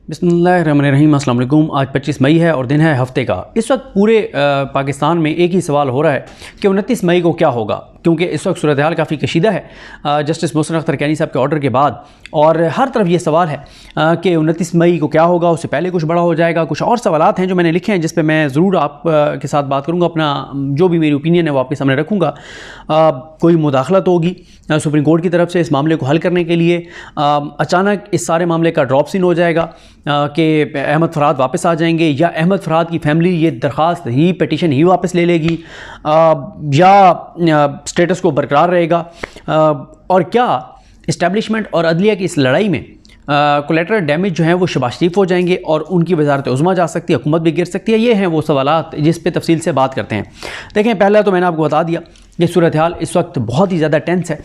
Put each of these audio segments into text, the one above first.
बिस्मिल्लाहिर्रहमानिर्रहीम। अस्सलाम वालेकुम। आज 25 मई है और दिन है हफ्ते का। इस वक्त पूरे पाकिस्तान में एक ही सवाल हो रहा है कि 29 मई को क्या होगा, क्योंकि इस वक्त सूरत हाल काफ़ी कशीदा है जस्टिस मोहसिन अख्तर कैनी साहब के ऑर्डर के बाद। और हर तरफ ये सवाल है कि 29 मई को क्या होगा, उससे पहले कुछ बड़ा हो जाएगा। कुछ और सवालात हैं जो मैंने लिखे हैं जिस पर मैं ज़रूर आप के साथ बात करूँगा। अपना जो भी मेरी ओपिनियन है वो आपके सामने रखूँगा। कोई मुदाखलत होगी सुप्रीम कोर्ट की तरफ से इस मामले को हल करने के लिए। अचानक इस सारे मामले का ड्रॉप सीन हो जाएगा कि अहमद फराद वापस आ जाएंगे, या अहमद फराद की फैमिली ये दरख्वास्त ही पिटीशन ही वापस ले लेगी, या स्टेटस को बरकरार रहेगा। और क्या इस्टेब्लिशमेंट और अदलिया की इस लड़ाई में कोलेटरल डैमेज जो हैं वो शहबाज शरीफ हो जाएंगे और उनकी वजारत उज़्मा जा सकती है, हुकूमत भी गिर सकती है। ये हैं वो सवालात जिस पे तफसील से बात करते हैं। देखें, पहला तो मैंने आपको बता दिया कि सूरत हाल इस वक्त बहुत ही ज़्यादा टेंस है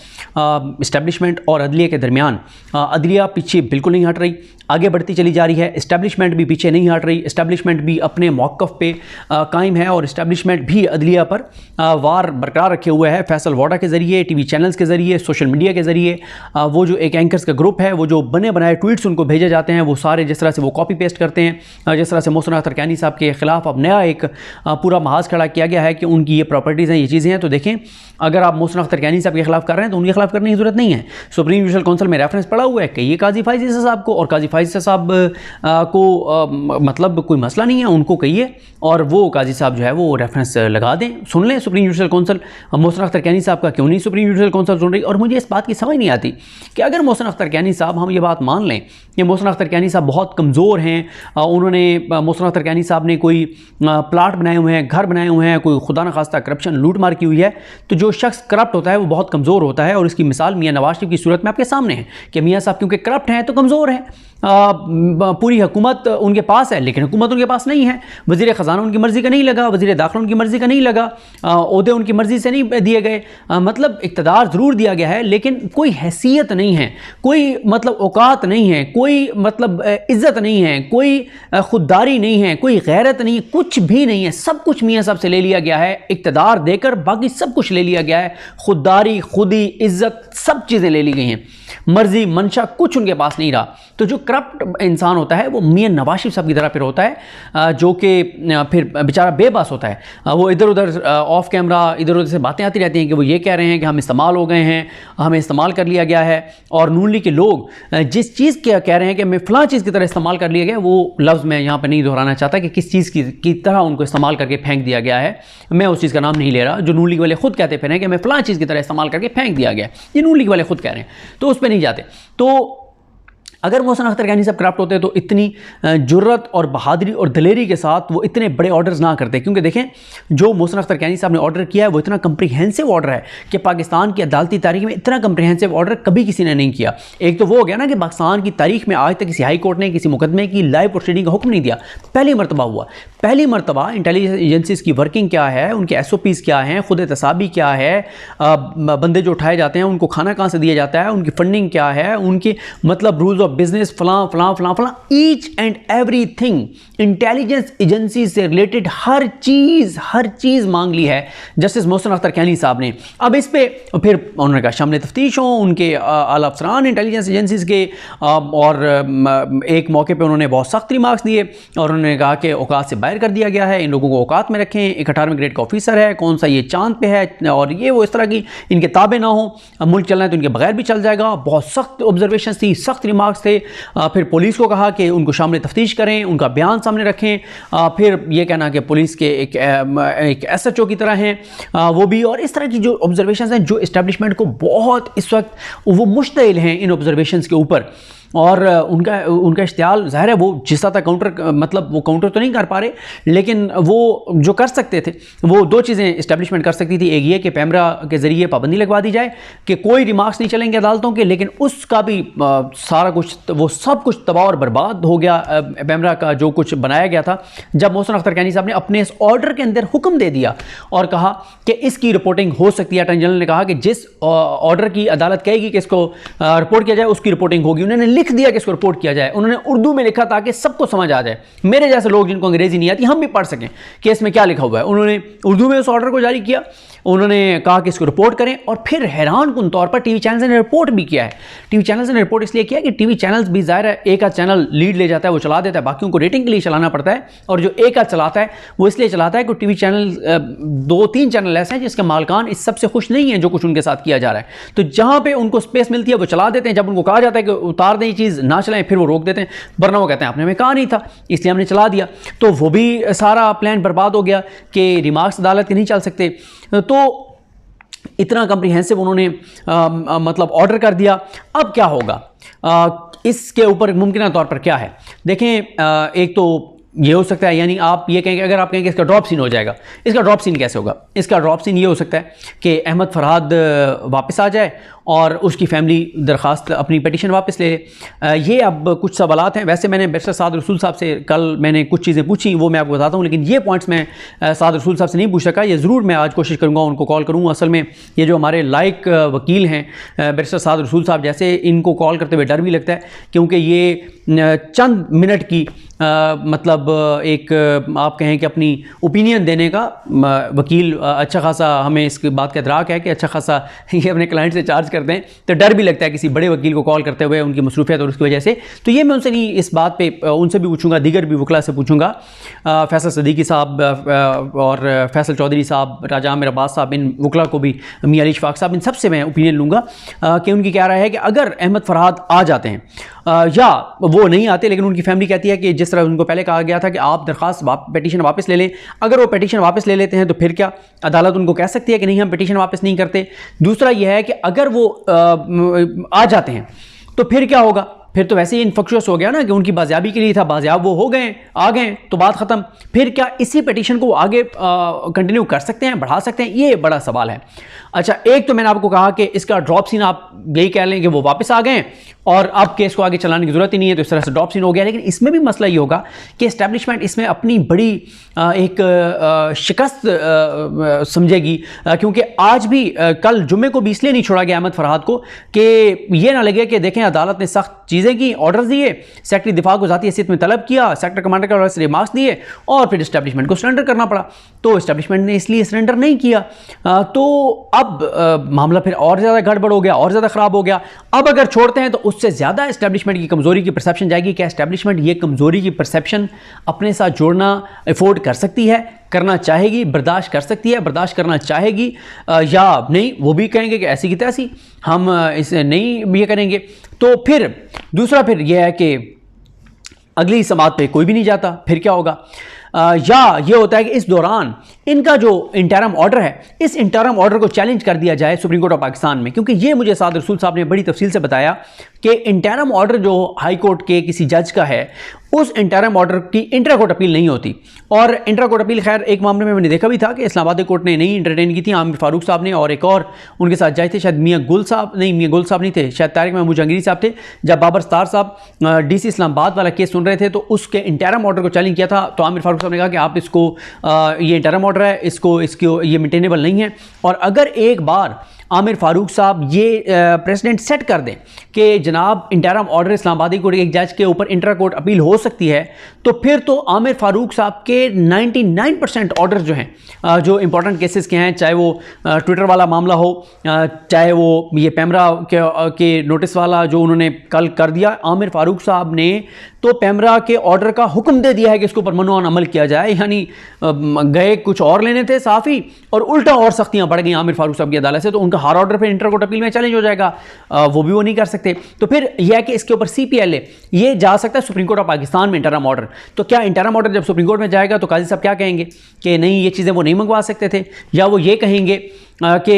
इस्टेब्लिशमेंट और अदलिया के दरमियान। अदलिया पीछे बिल्कुल नहीं हट रही, आगे बढ़ती चली जा रही है। इस्टेब्लिशमेंट भी पीछे नहीं हट रही, इस्टेब्लिशमेंट भी अपने मौक़िफ़ पे कायम है और इस्टेब्लिशमेंट भी अदलिया पर वार बरकरार रखे हुए है। फैसल वाडा के ज़रिए, TV चैनल्स के ज़रिए, सोशल मीडिया के ज़रिए। वो जो एक एंकर्स का ग्रुप है, वो जो बने बनाए ट्वीट्स उनको भेजे जाते हैं, वो सारे जिस तरह से वो कॉपी पेस्ट करते हैं। जिस तरह से मोहसिन अख्तर कैनी साहब के ख़िलाफ़ अब नया एक पूरा महाज खड़ा किया गया है कि उनकी ये प्रॉपर्टीज़ हैं, ये चीज़ें हैं। तो देखें, अगर आप मोहसिन अख्तर कैनी साहब के खिलाफ कर रहे हैं तो उनके खिलाफ करने की ज़रूरत नहीं है। सुप्रीम जुडिशल काउंसिल में रेफरेंस पड़ा हुआ है कि ये काजी फाइज़ ईसा साहब को, और काजी फाइज़ ईसा साहब को मतलब कोई मसला नहीं है, उनको कहिए और वो काजी साहब जो है वो रेफरेंस लगा दें, सुन लें supreme judicial council. Mohsin Akhtar Kayani साहब का क्यों नहीं सुप्रीम जुडिशल काउंसिल सुन रही? और मुझे इस बात की समझ नहीं आती कि अगर मोहसिन अख्तर कैनी साहब, हम ये बात मान लें कि मोहसिन अख्तर कैनी साहब बहुत कमज़ोर हैं, उन्होंने मोहसिन अख्तर कैनी साहब ने कोई प्लाट बनाए हुए हैं, घर बनाए हुए हैं, कोई खुदा न खास्ता करप्शन लूट मार की हुई है, तो जो शख्स करप्ट होता है वो बहुत कमज़ोर होता है। और इसकी मिसाल मियां नवाज शरीफ की सूरत में आपके सामने है कि मियां साहब क्योंकि करप्ट हैं तो कमज़ोर हैं। पूरी हुकूमत उनके पास है लेकिन हुकूमत उनके पास नहीं है। वज़ीर ख़जाना उनकी मर्ज़ी का नहीं लगा, वज़ीर दाखिला उनकी मर्ज़ी का नहीं लगा, ओहदे उनकी मर्ज़ी से नहीं दिए गए। मतलब इक़्तिदार ज़रूर दिया गया है लेकिन कोई हैसियत नहीं है, कोई मतलब औकात नहीं है, कोई मतलब इज़्ज़त नहीं है, कोई खुददारी नहीं है, कोई गैरत नहीं है, कुछ भी नहीं है। सब कुछ मियां साहब से ले लिया गया है, इक़्तिदार देकर बाकी सब कुछ ले लिया गया है। खुददारी, खुदी, इज़्ज़त सब चीज़ें ले ली गई हैं, मर्जी मंशा कुछ उनके पास नहीं रहा। तो जो करप्ट इंसान होता है वो मियां नवाज शरीफ साहब की तरह फिर होता है, जो कि फिर बेचारा बेबस होता है। वो इधर उधर ऑफ कैमरा इधर उधर से बातें आती रहती हैं कि वो ये कह रहे हैं कि हम इस्तेमाल हो गए हैं, हमें इस्तेमाल कर लिया गया है। और नून लीग के लोग जिस चीज़ के कह रहे हैं कि मैं फ़लाँ चीज़ की तरह इस्तेमाल कर लिया गया, वो लफ्ज़ मैं यहाँ पर नहीं दोहराना चाहता कि किस चीज़ की तरह उनको इस्तेमाल करके फेंक दिया गया है। मैं उस चीज़ का नाम नहीं ले रहा। जो नून लीग वाले खुद कहते फिर हैं कि मैं फ़लाँ चीज़ की तरह इस्तेमाल करके फेंक दिया गया, ये नून लीग वाले खुद कह रहे हैं, तो उस पर नहीं जाते। तो अगर मोहसिन अख्तर कैनी साहब करप्ट होते तो इतनी जुर्रत और बहादुरी और दलेरी के साथ वो इतने बड़े ऑर्डर्स ना करते। क्योंकि देखें, जो मोहसिन अख्तर कैनी साहब ने ऑर्डर किया है वो इतना कम्प्रीहेंसिव ऑर्डर है कि पाकिस्तान की अदालती तारीख में इतना कम्प्रीहेंसिव ऑर्डर कभी किसी ने नहीं किया। एक तो वो हो गया ना कि पाकिस्तान की तारीख में आज तक किसी हाई कोर्ट ने किसी मुकदमे की लाइव प्रोसीडिंग का हुक्म नहीं दिया। पहली मरतबा हुआ, पहली मरतबा इंटेलिजेंस एजेंसीज़ की वर्किंग क्या है, उनके SOPs क्या हैं, खुद तसाबी क्या है, बंदे जो उठाए जाते हैं उनको खाना कहाँ से दिया जाता है, उनकी फंडिंग क्या है, उनके मतलब रूल्स ऑफ बिजनेस, फलां फलां फलां फलां, each and everything intelligence agency से रिलेटेड हर चीज़ मांग ली है जस्टिस मोहसिन अख्तर कैनी साहब ने। अब इस पे फिर उन्होंने कहा शामिल तफ्तीश हो उनके आला अफसरान इंटेलिजेंस एजेंसीज़ के, और एक मौके पे उन्होंने बहुत सख्त रिमार्क्स दिए और उन्होंने कहा कि औकात से बाहर कर दिया गया है, इन लोगों को औकात में रखें। एक 18वें ग्रेड का ऑफिसर है, कौन सा ये चांद पे है, और ये वो इस तरह की इनके ताबे ना हो, मुल्क चलना है तो इनके बगैर भी चल जाएगा। बहुत सख्त ऑब्जर्वेशन थी, सख्त रिमार्क्स थे। फिर पुलिस को कहा कि उनको शामिल तफ्तीश करें, उनका बयान सामने रखें। फिर ये कहना कि पुलिस के एक SHO की तरह हैं वो भी, और इस तरह की जो ऑब्जर्वेशंस हैं जो इस्टेब्लिशमेंट को बहुत इस वक्त वो मुश्तइल हैं इन ऑब्जर्वेशंस के ऊपर। और उनका इश्तियाल ज़ाहिर है वो जिस तरह काउंटर, मतलब वो काउंटर तो नहीं कर पा रहे लेकिन वो जो कर सकते थे वो दो चीज़ें इस्टेब्लिशमेंट कर सकती थी। एक ये कि पैमरा के ज़रिए पाबंदी लगवा दी जाए कि कोई रिमार्क्स नहीं चलेंगे अदालतों के, लेकिन उसका भी सारा कुछ वो सब कुछ तबाह और बर्बाद हो गया। पैमरा का जो कुछ बनाया गया था, जब मोहसिन अख्तर कैनी साहब ने अपने इस ऑर्डर के अंदर हुक्म दे दिया और कहा कि इसकी रिपोर्टिंग हो सकती है, अटॉर्नी जनरल ने कहा कि जिस ऑर्डर की अदालत कहेगी कि इसको रिपोर्ट किया जाए उसकी रिपोर्टिंग होगी, उन्होंने लिख दिया कि इसको रिपोर्ट किया जाए। उन्होंने उर्दू में लिखा ताकि सबको समझ आ जाए, मेरे जैसे लोग जिनको अंग्रेजी नहीं आती हम भी पढ़ सकें कि इसमें क्या लिखा हुआ है। उन्होंने उर्दू में उस ऑर्डर को जारी किया, उन्होंने कहा कि इसको रिपोर्ट करें, और फिर हैरानकुन तौर पर टीवी चैनल्स ने रिपोर्ट भी किया है। टीवी चैनल्स ने रिपोर्ट इसलिए किया कि टीवी चैनल्स भी ज़ाहिर है एक आध चैनल लीड ले जाता है, वो चला देता है, बाकियों को रेटिंग के लिए चलाना पड़ता है, और जो एक आध चलाता है वो इसलिए चलाता है कि टीवी चैनल 2-3 चैनल ऐसे हैं जिसके मालकान इस सबसे खुश नहीं है जो कुछ उनके साथ किया जा रहा है, तो जहाँ पे उनको स्पेस मिलती है वो चला देते हैं। जब उनको कहा जाता है कि उतार दें ये चीज़, ना चलाएं, फिर वो रोक देते हैं, वरना वो कहते हैं आपने हमें कहा नहीं था इसलिए हमने चला दिया। तो वो भी सारा प्लान बर्बाद हो गया कि रिमार्क्स अदालत के नहीं चल सकते। तो इतना कम्प्रीहेंसिव उन्होंने मतलब ऑर्डर कर दिया। अब क्या होगा, इसके ऊपर मुमकिन तौर पर क्या है देखें। एक तो ये हो सकता है, यानी आप ये कहेंगे, अगर आप कहेंगे इसका ड्रॉप सीन हो जाएगा, इसका ड्रॉप सीन कैसे होगा? इसका ड्रॉप सीन ये हो सकता है कि अहमद फरहाद वापस आ जाए और उसकी फैमिली दरख्वास्त अपनी पिटीशन वापस ले ले। ये अब कुछ सवालात हैं। वैसे मैंने बैरिस्टर साद रसूल साहब से कल मैंने कुछ चीज़ें पूछी, वो मैं आपको बताता हूँ, लेकिन ये पॉइंट्स मैं साद रसूल साहब से नहीं पूछ सका। ये ज़रूर मैं आज कोशिश करूँगा, उनको कॉल करूँगा। असल में ये जो हमारे लाइक वकील हैं बैरिस्टर साद रसूल साहब जैसे, इनको कॉल करते हुए डर भी लगता है, क्योंकि ये चंद मिनट की मतलब एक आप कहें कि अपनी ओपिनियन देने का वकील अच्छा खासा, हमें इस बात का इदराक है कि अच्छा खासा ये अपने क्लाइंट से चार्ज करते हैं, तो डर भी लगता है किसी बड़े वकील को कॉल करते हुए, उनकी मसरूफियत और उसकी वजह से। तो ये मैं उनसे नहीं, इस बात पे उनसे भी पूछूंगा, दीगर भी वकला से पूछूंगा, फैसल सदीकी साहब और फैसल चौधरी साहब, राजा आमिर अब्बास साहब, इन वकला को भी, मियां अली इशफाक साहब, इन सबसे मैं ओपिनियन लूँगा कि उनकी क्या राय है कि अगर अहमद फरहाद आ जाते हैं या वो नहीं आते, लेकिन उनकी फैमिली कहती है कि जिस तरह उनको पहले कहा गया था कि आप दरख्वास्त पिटीशन वापस ले लें, अगर वो पिटीशन वापस ले लेते हैं तो फिर क्या अदालत उनको कह सकती है कि नहीं हम पिटीशन वापस नहीं करते? दूसरा यह है कि अगर वो आ जाते हैं तो फिर क्या होगा? फिर तो वैसे ही इन्फेक्शस हो गया ना कि उनकी बाजियाबी के लिए था, बाजियाब वो हो गए, आ गए तो बात ख़त्म। फिर क्या इसी पिटीशन को आगे कंटिन्यू कर सकते हैं, बढ़ा सकते हैं? ये बड़ा सवाल है। अच्छा, एक तो मैंने आपको कहा कि इसका ड्रॉप सीन आप यही कह लें कि वो वापस आ गए और अब केस को आगे चलाने की ज़रूरत ही नहीं है, तो इस तरह से ड्रॉप सीन हो गया। लेकिन इसमें भी मसला ये होगा कि इस्टेब्लिशमेंट इसमें अपनी बड़ी एक शिकस्त समझेगी, क्योंकि आज भी कल जुम्मे को भी इसलिए नहीं छोड़ा गया अहमद फरहाद को कि ये ना लगे कि देखें अदालत ने सख्त चीज़ें की, ऑर्डर्स दिए, सेक्रेटरी दिफा को ज़ाती हैसियत में तलब किया, सेक्टर कमांडर का ऑर्डर से रिमार्क्स दिए और फिर इस्टेब्लिशमेंट को सरेंडर करना पड़ा। तो इस्टेब्लिशमेंट ने इसलिए सरेंडर नहीं किया, तो अब मामला फिर और ज़्यादा गड़बड़ हो गया, और ज़्यादा ख़राब हो गया। अब अगर छोड़ते हैं तो उससे ज़्यादा इस्टेब्लिशमेंट की कमज़ोरी की परसेप्शन जाएगी। क्या इस्टेब्लिशमेंट ये कमज़ोरी की परसेप्शन अपने साथ जोड़ना अफोर्ड कर सकती है, करना चाहेगी, बर्दाश्त कर सकती है, बर्दाश्त करना चाहेगी, या नहीं वो भी कहेंगे कि ऐसी की तैसी हम इसे नहीं ये करेंगे? तो फिर दूसरा फिर यह है कि अगली समात पे कोई भी नहीं जाता, फिर क्या होगा? या ये होता है कि इस दौरान इनका जो इंटरम ऑर्डर है, इस इंटरम ऑर्डर को चैलेंज कर दिया जाए सुप्रीम कोर्ट ऑफ पाकिस्तान में, क्योंकि ये मुझे साद रसूल साहब ने बड़ी तफसील से बताया कि इंटरम ऑर्डर जो हाई कोर्ट के किसी जज का है, उस इंटरम ऑर्डर की इंट्रा कोर्ट अपील नहीं होती। और इंट्रा कोर्ट अपील खैर एक मामले में मैंने देखा भी था कि इस्लामाबाद कोर्ट ने नहीं इंटरटेन की थी, आमिर फारूक साहब ने और एक और उनके साथ जज थे, शायद मियाँ गुल साहब नहीं थे, शायद तारिक महमूद जहांगीरी साहब थे। जब बाबर सत्तार साहब डीसी इस्लामाबाद वाला केस सुन रहे थे तो उसके इंटरम ऑर्डर को चैलेंज किया था, तो आमिर फारूक साहब ने कहा कि आप इसको ये इंटरम ऑर्डर है, इसको ये मेंटेनेबल नहीं है। और अगर एक बार आमिर फारूक साहब ये प्रेसिडेंट सेट कर दें कि जनाब इंटरम ऑर्डर इस्लामाबादी कोर्ट के एक जज के ऊपर इंट्रा कोर्ट अपील हो सकती है, तो फिर तो आमिर फारूक साहब के 99% ऑर्डर जो हैं, जो इंपॉर्टेंट केसेस के हैं, चाहे वो ट्विटर वाला मामला हो, चाहे वो ये पैमरा के नोटिस वाला जो उन्होंने कल कर दिया, आमिर फारूक साहब ने तो पैमरा के ऑर्डर का हुक्म दे दिया है कि इसके ऊपर मनोअन अमल किया जाए। यानी गए कुछ और लेने थे साफ़ी, और उल्टा और सख्तियाँ बढ़ गई आमिर फारूक साहब की अदालत से, तो उनका हर ऑर्डर पे इंटर कोर्ट अपील में चैलेंज हो जाएगा, वो भी वो नहीं कर सकते। तो फिर यह है कि इसके ऊपर CPLA ये जा सकता है सुप्रीम कोर्ट ऑफ पाकिस्तान में इंटरम ऑर्डर। तो क्या इंटरम ऑर्डर जब सुप्रीम कोर्ट में जाएगा तो काजी साहब क्या कहेंगे कि नहीं ये चीज़ें वो नहीं मंगवा सकते थे, या वो ये कहेंगे कि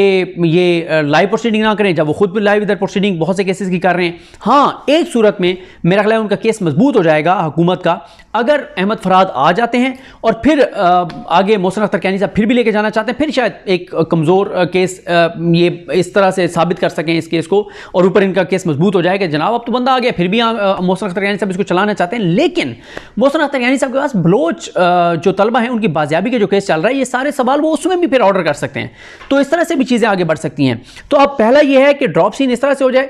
ये लाइव प्रोसीडिंग ना करें, जब वो खुद भी लाइव इधर प्रोसीडिंग बहुत से केसेस की कर रहे हैं। हाँ, एक सूरत में मेरा ख्याल है उनका केस मजबूत हो जाएगा हुकूमत का, अगर अहमद फरहाद आ जाते हैं और फिर आगे मोहसिन अख्तर कैनी साहब फिर भी लेके जाना चाहते हैं, फिर शायद एक कमज़ोर केस ये इस तरह से साबित कर सकें इस केस को, और ऊपर इनका केस मजबूत हो जाएगा जनाब अब तो बंदा आ गया, फिर भी मोहसिन अख्तर कैनी साहब इसको चलाना चाहते हैं। लेकिन मोहसिन अख्तर कैनी साहब के पास बलोच जो तलबा हैं उनकी बाजियाबी के जो केस चल रहा है, ये सारे सवाल वो उसमें भी फिर ऑर्डर कर सकते हैं, तो इस तरह से भी चीज़ें आगे बढ़ सकती हैं। तो अब पहला यह है कि ड्रॉप सीन इस तरह से हो जाए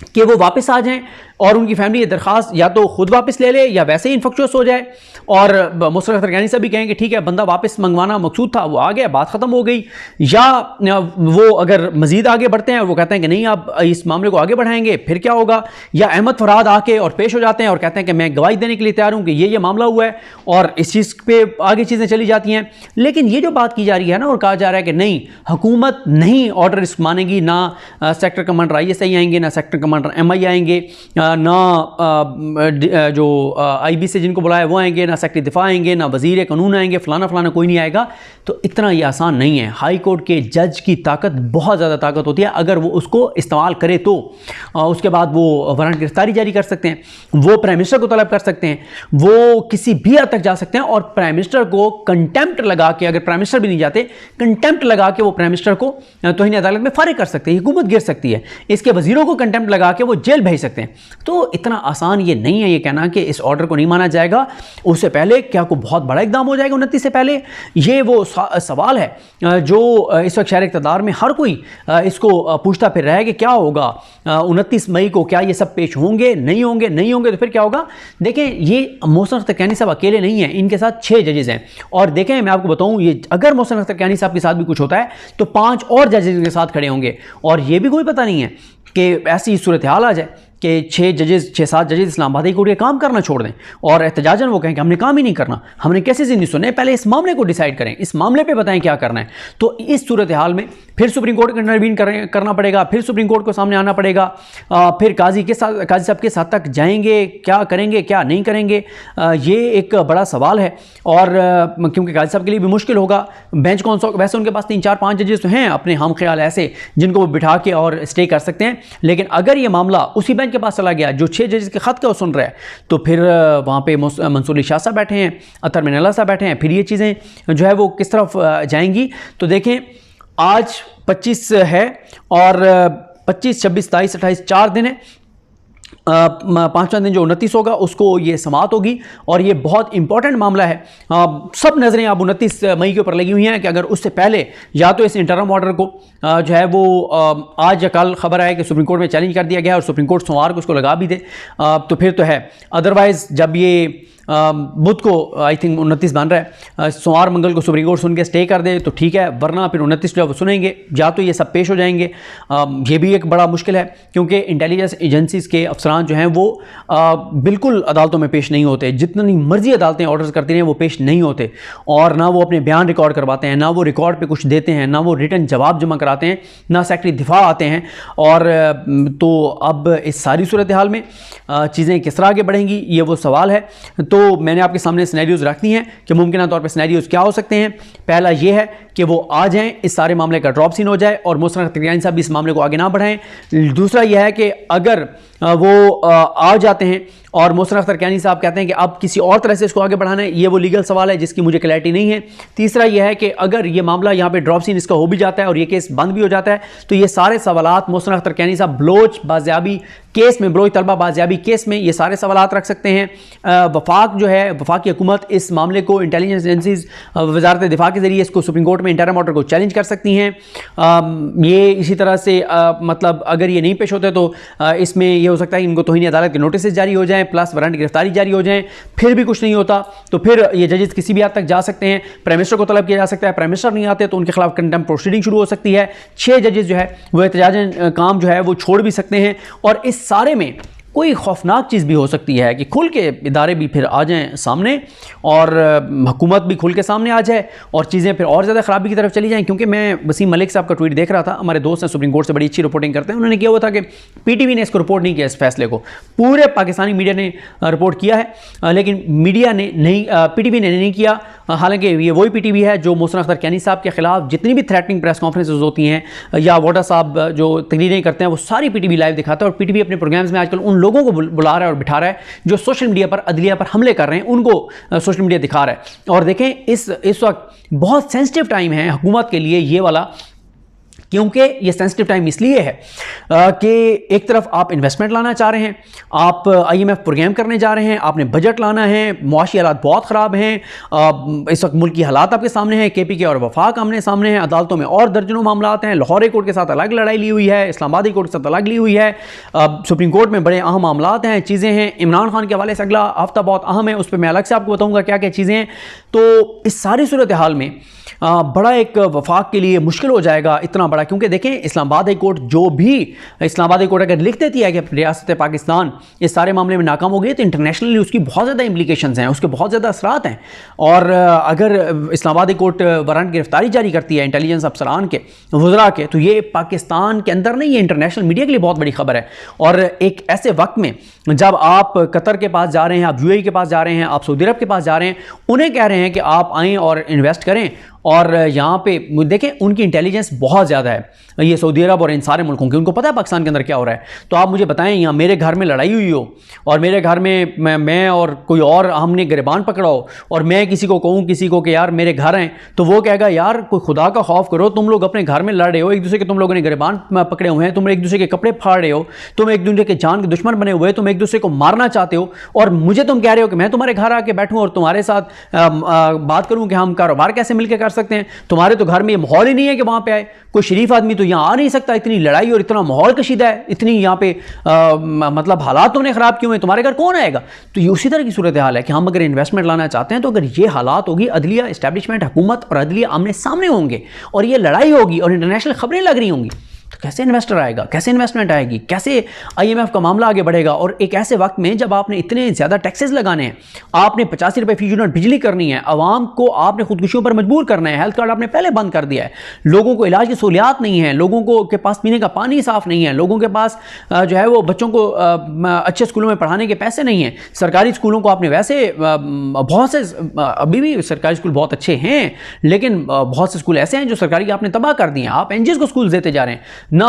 कि वो वापस आ जाएं, और उनकी फैमिली ये दरख्वास्त या तो खुद वापस ले ले या वैसे ही इन्फेक्शस हो जाए, और मुशर्रफ अख्तर कैनी साहब भी कहेंगे ठीक है बंदा वापस मंगवाना मकसूद था वो आ गया, बात ख़त्म हो गई, या वो अगर मज़ीद आगे बढ़ते हैं और वो कहते हैं कि नहीं आप इस मामले को आगे बढ़ाएंगे फिर क्या होगा, या अहमद फरहाद आके और पेश हो जाते हैं और कहते हैं कि मैं गवाही देने के लिए तैयार हूँ कि ये मामला हुआ है, और इस चीज़ पे आगे चीज़ें चली जाती हैं। लेकिन ये जो बात की जा रही है ना, और कहा जा रहा है कि नहीं हुकूमत नहीं ऑर्डर इस मानेगी, ना सेक्टर कमांडर ISI आएंगे, ना सेक्टर कमांडर MI आएंगे, ना जो IB से जिनको बुलाया वो आएंगे, ना सेक्रेटरी दिफा आएंगे, ना वजीर कानून आएंगे, फलाना फलाना कोई नहीं आएगा। तो इतना ये आसान नहीं है। हाई कोर्ट के जज की ताकत बहुत ज़्यादा ताकत होती है, अगर वो उसको इस्तेमाल करे तो उसके बाद वो वारंट गिरफ्तारी जारी कर सकते हैं, वो प्राइम मिनिस्टर को तलब कर सकते हैं, वो किसी भी हद तक जा सकते हैं, और प्राइम मिनिस्टर को कंटेम्प्ट लगा के, अगर प्राइम मिनिस्टर भी नहीं जाते, कंटेम्प्ट लगा के वो प्राइम मिनिस्टर को तौहीन अदालत में फारिग कर सकते हैं, हुकूमत गिर सकती है, इसके वजीरों को कंटेम्प्ट लगा के वो जेल भेज सकते हैं। तो इतना आसान ये नहीं है ये कहना कि इस ऑर्डर को नहीं माना जाएगा, उससे पहले क्या कोई बहुत बड़ा इकदाम हो जाएगा 29 से पहले। ये वो सवाल है जो इस वक्त शहर इक़्तिदार में हर कोई इसको पूछता फिर रहा है कि क्या होगा 29 मई को, क्या ये सब पेश होंगे, नहीं होंगे, नहीं होंगे तो फिर क्या होगा। देखें ये मोहसिन अख्तर कैनी साहब अकेले नहीं हैं, इनके साथ 6 जजेस हैं, और देखें मैं आपको बताऊं ये अगर मोहसिन अख्तर कैनी साहब के साथ भी कुछ होता है तो 5 और जजेस के साथ खड़े होंगे, और ये भी कोई पता नहीं है कि ऐसी सूरत हाल आ जाए कि 6-7 जजेस इस्लामाबाद हाई कोर्ट के काम करना छोड़ दें और एहतजाजन वो कहें कि हमने काम ही नहीं करना, हमने कैसे ज़िंदगी सुने, पहले इस मामले को डिसाइड करें, इस मामले पे बताएं क्या करना है। तो इस सूरत हाल में फिर सुप्रीम कोर्ट को इंटरवीन करना पड़ेगा, फिर सुप्रीम कोर्ट को सामने आना पड़ेगा, फिर काजी साहब के साथ तक जाएंगे, क्या करेंगे क्या नहीं करेंगे, ये एक बड़ा सवाल है। और क्योंकि काजी साहब के लिए भी मुश्किल होगा, बेंच कौन सा, वैसे उनके पास 3-4-5 जजेस तो हैं अपने हम ख्याल ऐसे जिनको वो बिठा के और स्टे कर सकते हैं, लेकिन अगर ये मामला उसी बेंच के पास चला गया जो 6 जजेस के ख़त का सुन रहा है, तो फिर वहाँ पे मंसूर अली शाह साहब बैठे हैं, अतर मिनल्ला साहब बैठे हैं, फिर ये चीज़ें जो है वो किस तरफ जाएंगी। तो देखें आज 25 है और 25, 26, 27, 28 4 दिन है, 5वां दिन जो 29 होगा उसको ये समात होगी, और ये बहुत इंपॉर्टेंट मामला है। सब नज़रें अब 29 मई के ऊपर लगी हुई हैं कि अगर उससे पहले या तो इस इंटरम ऑर्डर को जो है वो आज या कल खबर आए कि सुप्रीम कोर्ट में चैलेंज कर दिया गया है और सुप्रीम कोर्ट सोमवार को उसको लगा भी दे, तो फिर तो है। अदरवाइज़ जब ये बुध को आई थिंक 29 बन रहा है, सोमवार मंगल को सुप्रीम कोर्ट सुन के स्टे कर दे तो ठीक है, वरना फिर 29 जो सुनेंगे या तो ये सब पेश हो जाएंगे। ये भी एक बड़ा मुश्किल है क्योंकि इंटेलिजेंस एजेंसीज़ के अफसरान जो हैं वो बिल्कुल अदालतों में पेश नहीं होते, जितनी मर्जी अदालतें ऑर्डर्स करती हैं वो पेश नहीं होते, और ना वो अपने बयान रिकॉर्ड करवाते हैं, ना वो रिकॉर्ड पे कुछ देते हैं, ना वो रिटन जवाब जमा कराते हैं, ना सेक्रेटरी दिफा आते हैं। और तो अब इस सारी सूरत हाल में चीज़ें किस तरह आगे बढ़ेंगी ये वो सवाल है। तो मैंने आपके सामने सिनेरियोज रख दी हैं कि मुमकिन तौर पर सिनेरियोज क्या हो सकते हैं। पहला ये है कि वो आ जाएं, इस सारे मामले का ड्रॉप सीन हो जाए और मोहसिन अख्तर कैनी साहब भी इस मामले को आगे ना बढ़ाएं। दूसरा यह है कि अगर वो आ जाते हैं और मोहसिन अख्तर कैनी साहब कहते हैं कि अब किसी और तरह से इसको आगे बढ़ाना है, ये वो लीगल सवाल है जिसकी मुझे क्लैरिटी नहीं है। तीसरा यह है कि अगर ये मामला यहाँ पे ड्रॉप सीन इसका हो भी जाता है और ये केस बंद भी हो जाता है तो ये सारे सवालात मोहसिन अख्तर कैनी साहब बलोच बाजियाबी केस में, बलोच तलबा बाजियाबी केस में ये सारे सवालात रख सकते हैं। वफाक जो है, वफाकी हुकूमत इस मामले को इंटेलिजेंस एजेंसीज वजारत दिफा के जरिए इसको सुप्रीम कोर्ट में इंटरम ऑर्डर को चैलेंज कर सकती हैं। ये इसी तरह से मतलब अगर ये नहीं पेश होते तो इसमें यह हो सकता है कि इनको तौहीन अदालत के नोटिस जारी हो जाएं, प्लस वारंट गिरफ्तारी जारी हो जाएं। फिर भी कुछ नहीं होता तो फिर ये जजेस किसी भी हद तक जा सकते हैं, प्राइम मिनिस्टर को तलब किया जा सकता है, प्राइम मिनिस्टर नहीं आते तो उनके खिलाफ कंटेम्प्ट प्रोसीडिंग शुरू हो सकती है। 6 जजेस जो है वो एहतजाजन काम जो है वो छोड़ भी सकते हैं, और इस सारे में कोई खौफनाक चीज़ भी हो सकती है कि खुल के इदारे भी फिर आ जाएं सामने और हुकूमत भी खुल के सामने आ जाए और चीज़ें फिर और ज़्यादा ख़राबी की तरफ चली जाएं। क्योंकि मैं वसीम मलिक साहब का ट्वीट देख रहा था, हमारे दोस्त हैं सुप्रीम कोर्ट से बड़ी अच्छी रिपोर्टिंग करते हैं, उन्होंने किया हुआ था कि PTV ने इसको रिपोर्ट नहीं किया, इस फैसले को पूरे पाकिस्तानी मीडिया ने रिपोर्ट किया है, लेकिन मीडिया ने नहीं, PTV ने नहीं किया। हालांकि ये वही PTV है जो मोहसिन अख्तर कैनी साहब के खिलाफ जितनी भी थ्रेटनिंग प्रेस कॉन्फ्रेंसेज होती हैं या वाडा साहब जो तकरीरें करते हैं वो सारी PTV लाइव दिखाता है, और PTV अपने प्रोग्राम्स में आजकल उन लोगों को बुला रहा है और बिठा रहा है जो सोशल मीडिया पर अदलिया पर हमले कर रहे हैं, उनको सोशल मीडिया दिखा रहा है। और देखें इस वक्त बहुत सेंसिटिव टाइम है हुकूमत के लिए ये वाला क्योंकि ये सेंसिटिव टाइम इसलिए है कि एक तरफ आप इन्वेस्टमेंट लाना चाह रहे हैं, आप IMF प्रोग्राम करने जा रहे हैं, आपने बजट लाना है, मुआशी हालात बहुत ख़राब हैं, इस वक्त मुल्क की हालात आपके सामने हैं, KPK और वफाक आमने सामने हैं, अदालतों में और दर्जनों मामलात हैं, लाहौर हाई कोर्ट के साथ अलग लड़ाई ली हुई है, इस्लामाबाद हाई कोर्ट के साथ अलग ली हुई है, सुप्रीम कोर्ट में बड़े अहम मामलात हैं, चीज़ें हैं। इमरान खान के हवाले से अगला हफ्ता बहुत अहम है, उस पर मैं अलग से आपको बताऊँगा क्या क्या चीज़ें हैं। तो इस सारी सूरत हाल में बड़ा एक वफाक के लिए मुश्किल हो जाएगा इतना बड़ा, क्योंकि देखें Islamabad high court Islamabad high court अगर लिख देती है कि रियासत पाकिस्तान इस सारे मामले में नाकाम हो गई, तो इंटरनेशनली उसकी बहुत ज़्यादा इंप्लीकेशंस हैं, उसके बहुत ज़्यादा असरात हैं। और अगर इस्लामाबाद हाई कोर्ट वारंट गिरफ्तारी जारी करती है इंटेलिजेंस अफसरान के, वज़रा के, तो ये पाकिस्तान के अंदर नहीं, ये इंटरनेशनल मीडिया के लिए बहुत बड़ी खबर है। और एक ऐसे वक्त में जब आप कतर के पास जा रहे हैं, आप UAE के पास जा रहे हैं, आप सऊदी अरब के पास जा रहे हैं, उन्हें कह रहे हैं कि आप आएँ और इन्वेस्ट करें, और यहाँ पे देखें उनकी इंटेलिजेंस बहुत ज़्यादा है, ये सऊदी अरब और इन सारे मुल्कों की, उनको पता है पाकिस्तान के अंदर क्या हो रहा है। तो आप मुझे बताएं, यहाँ मेरे घर में लड़ाई हुई हो और मेरे घर में मैं और कोई और हमने गिरबान पकड़ा हो, और मैं किसी को कहूँ किसी को कि यार मेरे घर हैं, तो वो कहेगा यार कोई खुदा का खौफ करो, तुम लोग अपने घर में लड़ रहे हो एक दूसरे के, तुम लोगों ने गिरबान पकड़े हुए हैं, तुम एक दूसरे के कपड़े फाड़ रहे हो, तुम एक दूसरे के जान के दुश्मन बने हुए, तुम एक दूसरे को मारना चाहते हो, और मुझे तुम कह रहे हो कि मैं तुम्हारे घर आके बैठूँ और तुम्हारे साथ बात करूँ कि हम कारोबार कैसे मिलकर कर सकते हैं। तुम्हारे तो घर में ये माहौल ही नहीं है कि वहाँ पे आए कोई शरीफ आदमी, तो यहाँ आ नहीं सकता, इतनी लड़ाई और इतना माहौल कशीदा है, इतनी यहाँ पे मतलब हालात तुमने ख़राब क्यों हैं, तुम्हारे घर कौन आएगा। तो ये उसी तरह की सूरत हाल है कि हम अगर इन्वेस्टमेंट लाना चाहते हैं, तो अगर ये हालात होगी, अदलिया इस्टेब्लिशमेंट हुकूमत और अदलिया आमने सामने होंगे और ये लड़ाई होगी और इंटरनेशनल खबरें लग रही होंगी, तो कैसे इन्वेस्टर आएगा, कैसे इन्वेस्टमेंट आएगी, कैसे IMF का मामला आगे बढ़ेगा। और एक ऐसे वक्त में जब आपने इतने ज़्यादा टैक्सेस लगाने हैं, आपने 85 रुपये फी यूनिट बिजली करनी है, आवाम को आपने खुदकुशियों पर मजबूर करना है, हेल्थ कार्ड आपने पहले बंद कर दिया है, लोगों को इलाज की सहूलियात नहीं है, लोगों को के पास पीने का पानी साफ़ नहीं है, लोगों के पास जो है वो बच्चों को अच्छे स्कूलों में पढ़ाने के पैसे नहीं हैं, सरकारी स्कूलों को आपने वैसे बहुत से, अभी भी सरकारी स्कूल बहुत अच्छे हैं, लेकिन बहुत से स्कूल ऐसे हैं जो सरकारी आपने तबाह कर दिए हैं, आप NGOs को स्कूल देते जा रहे हैं ना,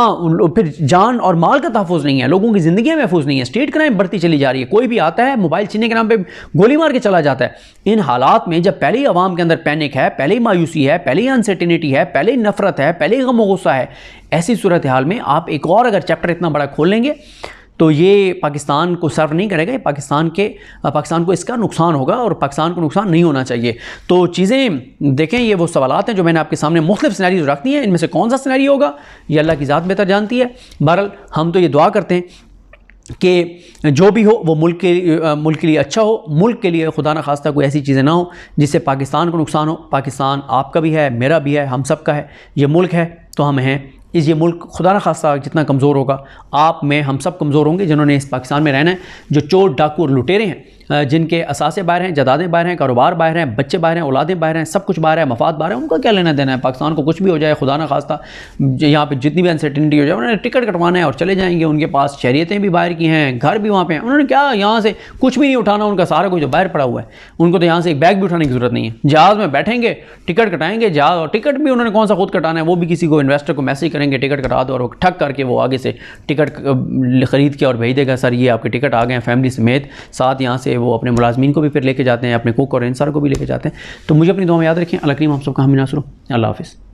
फिर जान और माल का तहफ़्फ़ुज़ नहीं है, लोगों की ज़िंदगी महफूज नहीं है, स्टेट क्राइम बढ़ती चली जा रही है, कोई भी आता है मोबाइल छीनने के नाम पे गोली मार के चला जाता है। इन हालात में जब पहले ही आवाम के अंदर पैनिक है, पहले ही मायूसी है, पहले ही अनसर्टिनिटी है, पहले ही नफरत है, पहले ही गम और गुस्सा है, ऐसी सूरत हाल में आप एक और अगर चैप्टर इतना बड़ा खोलेंगे तो ये पाकिस्तान को सर्व नहीं करेगा, ये पाकिस्तान को इसका नुकसान होगा, और पाकिस्तान को नुकसान नहीं होना चाहिए। तो चीज़ें देखें, ये वो सवालात हैं जो मैंने आपके सामने मुख्तलिफ सिनेरियो रख दिए हैं, इनमें से कौन सा सिनेरियो होगा ये अल्लाह की ज़ात बेहतर जानती है। बहरहाल हम तो ये दुआ करते हैं कि जो भी हो वो मुल्क के लिए अच्छा हो, मुल्क के लिए खुदा न खास्ता कोई ऐसी चीज़ें ना हो जिससे पाकिस्तान को नुकसान हो। पाकिस्तान आपका भी है, मेरा भी है, हम सब का है, ये मुल्क है तो हम हैं। ये मुल्क खुदा न खास्ता जितना कमज़ोर होगा, आप में हम सब कमज़ोर होंगे जिन्होंने इस पाकिस्तान में रहना है। जो चोर डाकू और लुटेरे हैं, जिनके असासे बाहर हैं, जायदादें बाहर हैं, कारोबार बाहर हैं, बच्चे बाहर हैं, औलादें बाहर हैं, सब कुछ बाहर है, मफाद बाहर है, उनका क्या लेना देना है। पाकिस्तान को कुछ भी हो जाए, खुदा न खास्ता यहाँ पे जितनी भी अनसर्टिनिटी हो जाए, उन्होंने टिकट कटवाना है और चले जाएंगे। उनके पास शहरियतें भी बाहर की हैं, घर भी वहाँ पे हैं, उन्होंने क्या यहाँ से कुछ भी नहीं उठाना, उनका सारा कुछ जो बाहर पड़ा हुआ है, उनको तो यहाँ से एक बैग भी उठाने की ज़रूरत नहीं है। जहाज़ में बैठेंगे, टिकट कटाएंगे, जहाज़ और टिकट भी उन्होंने कौन सा खुद कटाना है, वो भी किसी को इन्वेस्टर को मैसेज करेंगे टिकट कटा दो, और ठग करके वो आगे से टिकट ख़रीद के और भेज देगा, सर ये आपके टिकट आ गए हैं फैमिली समेत। साथ यहाँ से वो अपने मुलाजमीन को भी फिर लेके जाते हैं, अपने कुक और इंसार को भी लेके जाते हैं। तो मुझे अपनी दुआ में याद रखें। अल्लाह करीम हम सबका हामी नासर हो। अल्लाह हाफ़िज़।